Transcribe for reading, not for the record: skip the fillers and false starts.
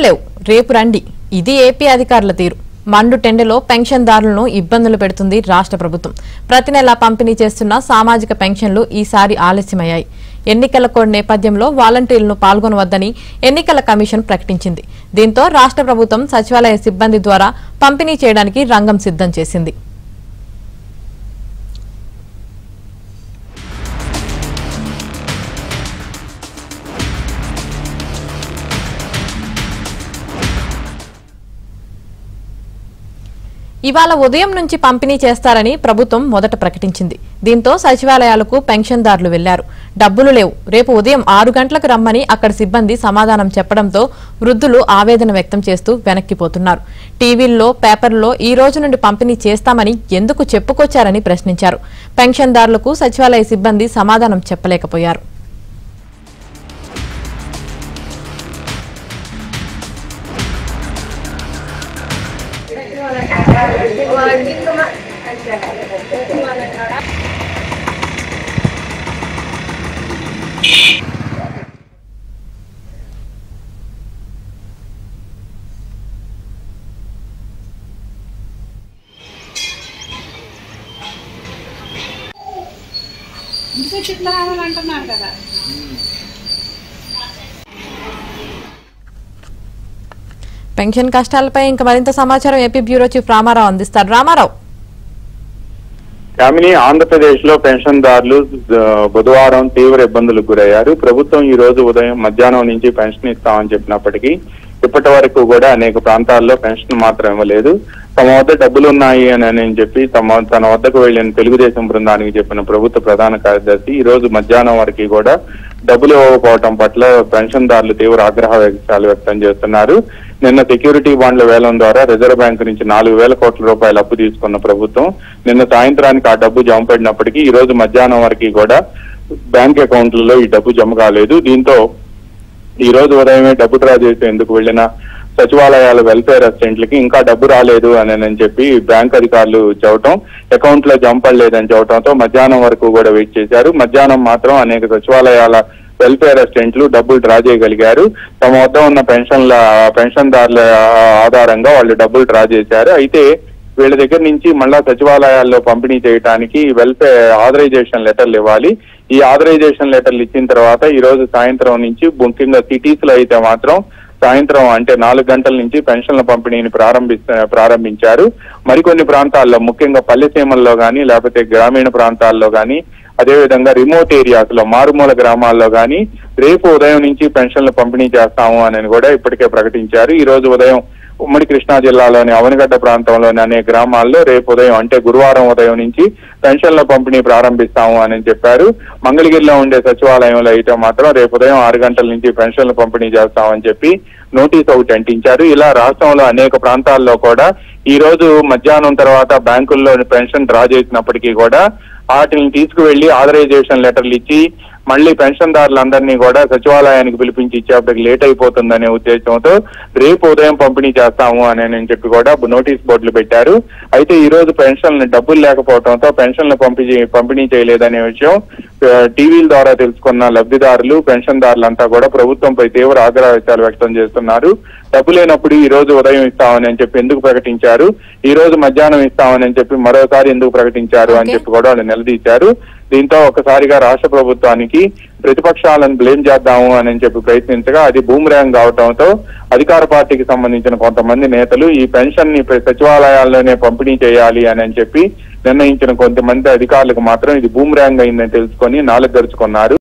లేవు రేపు రండి ఇది ఏపీ అధికారుల తీరు మండు టెండలో పెన్షన్దారులను ఇబ్బందులు పెడుతుంది రాష్ట్ర ప్రభుత్వం ప్రతి నెల పంపిణీ చేస్తున్న సామాజిక పెన్షన్లు ఈసారి ఆలస్యమయ్యాయి ఎన్నికల కోడ్ నేపథ్యంలో వాలంటీర్లను పాల్గొనవద్దని ఎన్నికల కమిషన్ ప్రకటించింది దీంతో రాష్ట్ర ప్రభుత్వం సచివాలయ సిబ్బంది ద్వారా పంపిణీ చేయడానికి రంగం సిద్ధం చేసింది ఇవాళ ఉదయం నుంచి పంపిణీ చేస్తారని ప్రభుత్వం మొదట ప్రకటించింది దీంతో సచివాలయాలకు పెన్షన్దారులు వెళ్లారు డబ్బులు లేవు రేపు ఉదయం 6 గంటలకు రమ్మని అక్కడ సిబ్బంది సమాధానం చెప్పడంతో వృద్ధులు ఆవేదన వ్యక్తం చేస్తూ వెనక్కిపోతున్నారు టీవీల్లో పేపర్లో ఈ రోజు నుండి పంపిణీ చేస్తామని ఎందుకు చెప్పుకొచ్చారని ప్రశ్నించారు పెన్షన్దారులకు సచివాలయ సిబ్బంది సమాధానం చెప్పలేకపోయారు అంటున్నారు కదా పెన్షన్ కష్టాలపై ఇంకా మరింత సమాచారం ఏపీ బ్యూరో చీఫ్ రామారావు అందిస్తారు రామారావు కామిని ఆంధ్రప్రదేశ్ లో పెన్షన్దారులు బుధవారం తీవ్ర ఇబ్బందులకు గురయ్యారు ప్రభుత్వం ఈ రోజు ఉదయం మధ్యాహ్నం నుంచి పెన్షన్ ఇస్తామని చెప్పినప్పటికీ ఇప్పటి వరకు కూడా అనేక ప్రాంతాల్లో పెన్షన్ మాత్రం ఇవ్వలేదు తమ వద్ద డబ్బులు ఉన్నాయి అని చెప్పి తన వద్దకు వెళ్లిన తెలుగుదేశం బృందానికి చెప్పిన ప్రభుత్వ ప్రధాన కార్యదర్శి ఈ రోజు మధ్యాహ్నం వరకు కూడా డబ్బులు ఇవ్వకపోవడం పట్ల పెన్షన్దారులు తీవ్ర ఆగ్రహ వ్యక్తం చేస్తున్నారు నిన్న సెక్యూరిటీ బాండ్ల వేలం ద్వారా రిజర్వ్ బ్యాంక్ నుంచి 4,000 కోట్ల రూపాయలు అప్పు తీసుకున్న ప్రభుత్వం నిన్న సాయంత్రానికి ఆ డబ్బు జమ పడినప్పటికీ ఈ రోజు మధ్యాహ్నం వరకు కూడా బ్యాంక్ అకౌంట్లలో ఈ డబ్బు జమ కాలేదు దీంతో ఈ రోజు ఉదయమే డబ్బు డ్రా చేసేందుకు వెళ్లిన సచివాలయాల వెల్ఫేర్ అసిస్టెంట్లకి ఇంకా డబ్బు రాలేదు అని చెప్పి బ్యాంక్ అధికారులు చెప్పడం అకౌంట్ లో జమ పడలేదని చెప్పడంతో మధ్యాహ్నం వరకు కూడా వెయిట్ చేశారు మధ్యాహ్నం మాత్రం అనేక సచివాలయాల వెల్ఫేర్ అసిస్టెంట్లు డబ్బులు డ్రా చేయగలిగారు తమ వద్ద ఉన్న పెన్షన్దారుల ఆధారంగా వాళ్ళు డబ్బులు డ్రా చేశారు అయితే వీళ్ళ దగ్గర నుంచి మళ్ళా సచివాలయాల్లో పంపిణీ చేయడానికి వెల్ఫేర్ ఆథరైజేషన్ లెటర్లు ఇవ్వాలి ఈ ఆథరైజేషన్ లెటర్లు ఇచ్చిన తర్వాత ఈ రోజు సాయంత్రం నుంచి ముఖ్యంగా సిటీస్ లో అయితే మాత్రం సాయంత్రం అంటే 4 గంటల నుంచి పెన్షన్ల పంపిణీని ప్రారంభించారు మరికొన్ని ప్రాంతాల్లో ముఖ్యంగా పల్లెసీమల్లో కానీ లేకపోతే గ్రామీణ ప్రాంతాల్లో కానీ అదేవిధంగా రిమోట్ ఏరియాస్ లో మారుమూల గ్రామాల్లో కానీ రేపు ఉదయం నుంచి పెన్షన్లు పంపిణీ చేస్తాము అని కూడా ఇప్పటికే ప్రకటించారు ఈ రోజు ఉదయం ఉమ్మడి కృష్ణా జిల్లాలోని అవనగడ్డ ప్రాంతంలోని అనేక గ్రామాల్లో రేపు ఉదయం అంటే గురువారం ఉదయం నుంచి పెన్షన్ల పంపిణీ ప్రారంభిస్తాము అని చెప్పారు మంగళగిరిలో ఉండే సచివాలయంలో అయితే మాత్రం రేపు ఉదయం 6 గంటల నుంచి పెన్షన్లు పంపిణీ చేస్తామని చెప్పి నోటీస్ ఒకటి అంటించారు ఇలా రాష్ట్రంలో అనేక ప్రాంతాల్లో కూడా ఈ రోజు మధ్యాహ్నం తర్వాత బ్యాంకుల్లో పెన్షన్ డ్రా చేసినప్పటికీ కూడా వాటిని తీసుకువెళ్లి ఆథరైజేషన్ లెటర్లు ఇచ్చి మళ్లీ పెన్షన్దారులందరినీ కూడా సచివాలయానికి పిలిపించి ఇచ్చేప్పటికి లేట్ అయిపోతుందనే ఉద్దేశంతో రేపు ఉదయం పంపిణీ చేస్తాము అని చెప్పి కూడా నోటీస్ బోర్డులు పెట్టారు అయితే ఈ రోజు పెన్షన్లు డబ్బులు లేకపోవడంతో పెన్షన్లు పంపిణీ చేయలేదనే విషయం టీవీల ద్వారా తెలుసుకున్న లబ్ధిదారులు పెన్షన్దారులంతా కూడా ప్రభుత్వంపై తీవ్ర ఆగ్రహాలు వ్యక్తం చేస్తున్నారు డబ్బు లేనప్పుడు ఈ రోజు ఉదయం ఇస్తామని చెప్పి ఎందుకు ప్రకటించారు ఈ రోజు మధ్యాహ్నం ఇస్తామని చెప్పి మరోసారి ఎందుకు ప్రకటించారు అని చెప్పి కూడా వాళ్ళు నిలదీశారు దీంతో ఒకసారిగా రాష్ట్ర ప్రభుత్వానికి ప్రతిపక్షాలను బ్లేమ్ చేద్దాము అని చెప్పి ప్రయత్నించగా అది బూమరాంగ్ కావడంతో అధికార పార్టీకి సంబంధించిన కొంతమంది నేతలు ఈ పెన్షన్ ని సచివాలయాల్లోనే పంపిణీ చేయాలి అని చెప్పి నిర్ణయించిన కొంతమంది అధికారులకు మాత్రం ఇది బూమరాంగ్ అయిందని తెలుసుకొని నాలుగు గరుచుకున్నారు